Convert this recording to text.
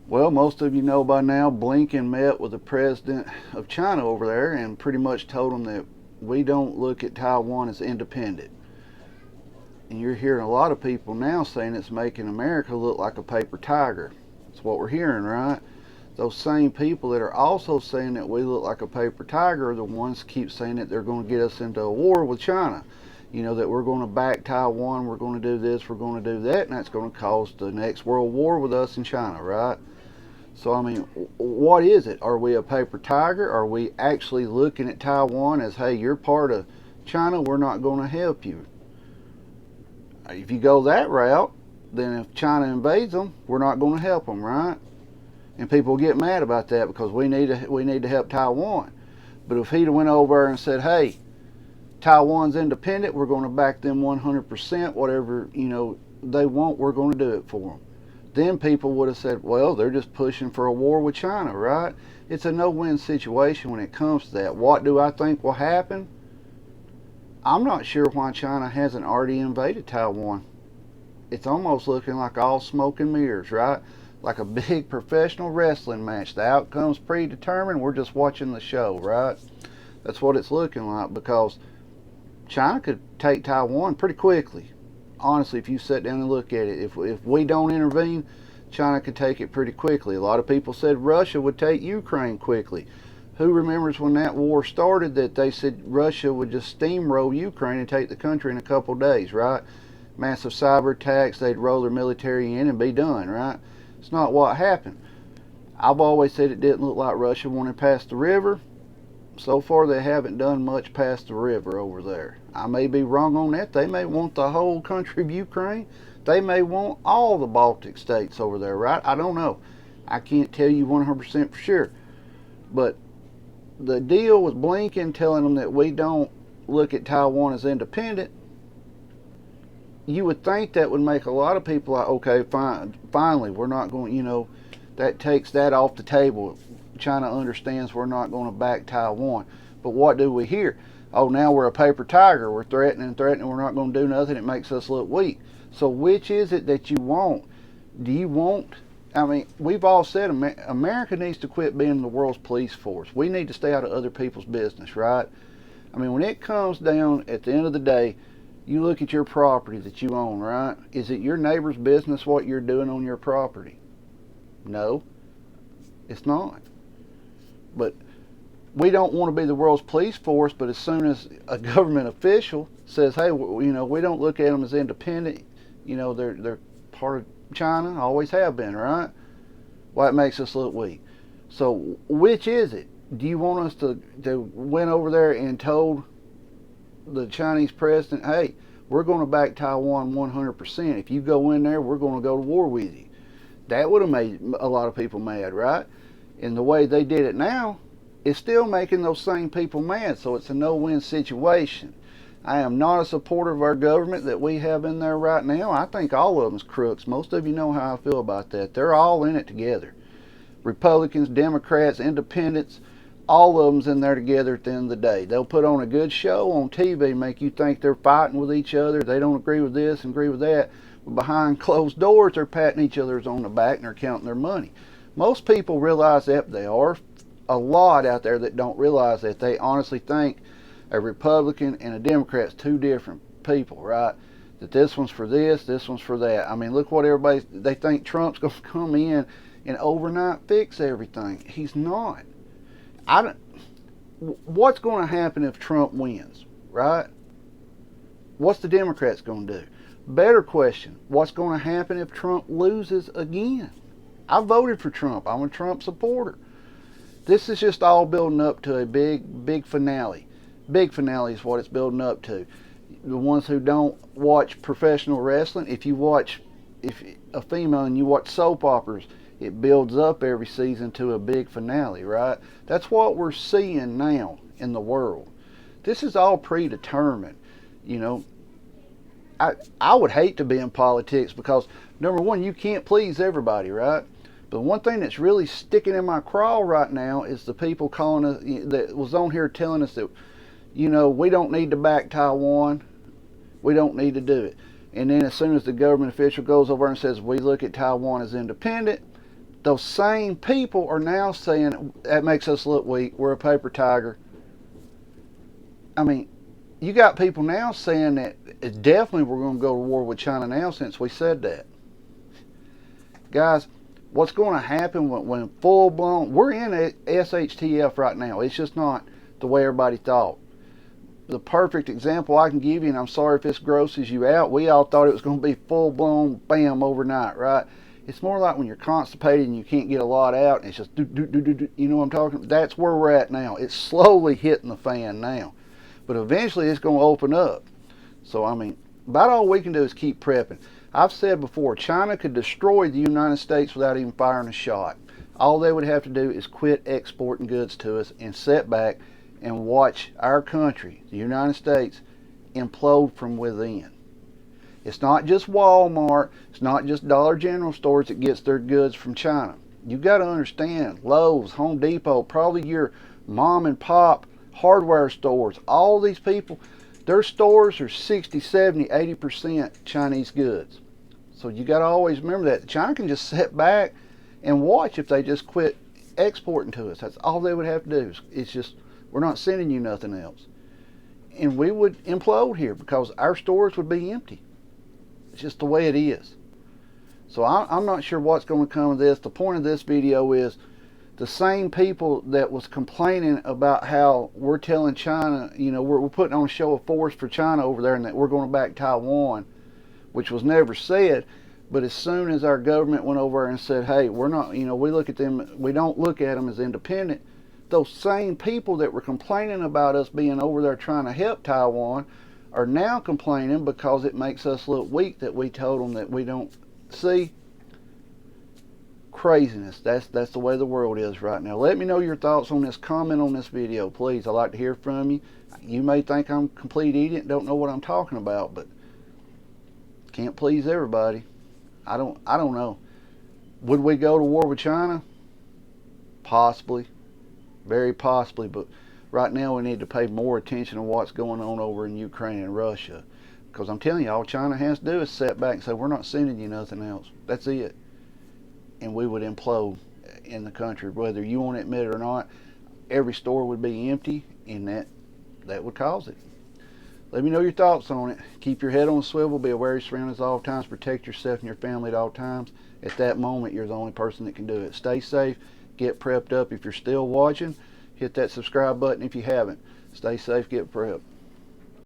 Well, most of you know by now, Blinken met with the president of China over there and pretty much told him that we don't look at Taiwan as independent. And you're hearing a lot of people now saying it's making America look like a paper tiger. That's what we're hearing, right? Those same people that are also saying that we look like a paper tiger are the ones that keep saying that they're going to get us into a war with China. You know, that we're going to back Taiwan, we're going to do this, we're going to do that, and that's going to cause the next world war with us and China, right? So, I mean, what is it? Are we a paper tiger? Are we actually looking at Taiwan as, hey, you're part of China, we're not going to help you? If you go that route, then if China invades them, we're not going to help them, right? And people get mad about that because we need to help Taiwan. But if he'd have went over and said, hey, Taiwan's independent, we're going to back them 100%, whatever, they want, we're going to do it for them. Then people would have said, well, they're just pushing for a war with China, right? It's a no-win situation when it comes to that. What do I think will happen? I'm not sure why China hasn't already invaded Taiwan. It's almost looking like all smoke and mirrors, right? Like a big professional wrestling match. The outcome's predetermined. We're just watching the show, right? That's what it's looking like because China could take Taiwan pretty quickly. Honestly, if you sit down and look at it, if we don't intervene, China could take it pretty quickly. A lot of people said Russia would take Ukraine quickly. Who remembers when that war started that they said Russia would just steamroll Ukraine and take the country in a couple of days, right? Massive cyber attacks, they'd roll their military in and be done, right? It's not what happened. I've always said it didn't look like Russia wanted past the river. So far, they haven't done much past the river over there. I may be wrong on that. They may want the whole country of Ukraine. They may want all the Baltic states over there, right? I don't know. I can't tell you 100% for sure. But the deal with Blinken telling them that we don't look at Taiwan as independent, you would think that would make a lot of people like, okay, fine, finally, we're not going, that takes that off the table. China understands we're not going to back Taiwan. But what do we hear? Oh, now we're a paper tiger. We're threatening, we're not going to do nothing. It makes us look weak. So which is it that you want? Do you want, we've all said America needs to quit being the world's police force. We need to stay out of other people's business, right? When it comes down at the end of the day, you look at your property that you own, right? Is it your neighbor's business what you're doing on your property? No, it's not. But we don't want to be the world's police force, but as soon as a government official says, hey, we don't look at them as independent, they're part of China, always have been, right? Well, it makes us look weak. So which is it? Do you want us to went over there and told the Chinese president, hey, we're going to back Taiwan 100%. If you go in there, we're going to go to war with you. That would have made a lot of people mad, right? And the way they did it now is still making those same people mad. So it's a no-win situation. I am not a supporter of our government that we have in there right now. I think all of them's crooks. Most of you know how I feel about that. They're all in it together. Republicans, Democrats, Independents, all of them's in there together at the end of the day. They'll put on a good show on TV, make you think they're fighting with each other. They don't agree with this and agree with that. But behind closed doors, they're patting each other on the back and they're counting their money. Most people realize that, but there are a lot out there that don't realize that. They honestly think a Republican and a Democrat's two different people, right? That this one's for this one's for that. Look what they think Trump's going to come in and overnight fix everything. He's not. What's going to happen if Trump wins, right? What's the Democrats going to do? Better question, what's going to happen if Trump loses again? I voted for Trump. I'm a Trump supporter. This is just all building up to a big finale. Big finale is what it's building up to. The ones who don't watch professional wrestling, if a female and you watch soap operas, it builds up every season to a big finale, right? That's what we're seeing now in the world. This is all predetermined. I would hate to be in politics because, number one, you can't please everybody, right? But one thing that's really sticking in my craw right now is the people calling us, that was on here telling us that, we don't need to back Taiwan. We don't need to do it. And then as soon as the government official goes over and says, we look at Taiwan as independent, Those same people are now saying that makes us look weak. We're a paper tiger. I mean, you got people now saying that definitely we're going to go to war with China now since we said that. Guys, what's going to happen when full blown, we're in SHTF right now. It's just not the way everybody thought. The perfect example I can give you, and I'm sorry if this grosses you out, we all thought it was going to be full blown bam overnight, right? It's more like when you're constipated and you can't get a lot out, and it's just you know what I'm talking about? That's where we're at now. It's slowly hitting the fan now. But eventually it's going to open up. So, I mean, about all we can do is keep prepping. I've said before, China could destroy the United States without even firing a shot. All they would have to do is quit exporting goods to us and sit back and watch our country, the United States, implode from within. It's not just Walmart, it's not just Dollar General stores that gets their goods from China. You've got to understand, Lowe's, Home Depot, probably your mom and pop hardware stores, all these people, their stores are 60, 70, 80% Chinese goods. So you got to always remember that. China can just sit back and watch if they just quit exporting to us. That's all they would have to do. It's just, we're not sending you nothing else. And we would implode here because our stores would be empty. It's just the way it is. So I'm not sure what's going to come of this. The point of this video is the same people that was complaining about how we're telling China, you know, we're putting on a show of force for China over there and that we're going to back Taiwan, which was never said. But as soon as our government went over and said, hey, we're not, you know, we look at them, we don't look at them as independent, those same people that were complaining about us being over there trying to help Taiwan are now complaining because it makes us look weak that we told them that we don't see. Craziness. That's the way the world is right now. Let me know your thoughts on this. Comment on this video, please. I'd like to hear from you. You may think I'm a complete idiot, don't know what I'm talking about, but can't please everybody. I don't know. Would we go to war with China? Possibly. Very possibly, but right now we need to pay more attention to what's going on over in Ukraine and Russia. Because I'm telling you, all China has to do is sit back and say, we're not sending you nothing else. That's it. And we would implode in the country, whether you want to admit it or not. Every store would be empty, and that would cause it. Let me know your thoughts on it. Keep your head on a swivel. Be aware of your surroundings at all times. Protect yourself and your family at all times. At that moment, you're the only person that can do it. Stay safe. Get prepped up. If you're still watching, hit that subscribe button if you haven't. Stay safe. Get prepped.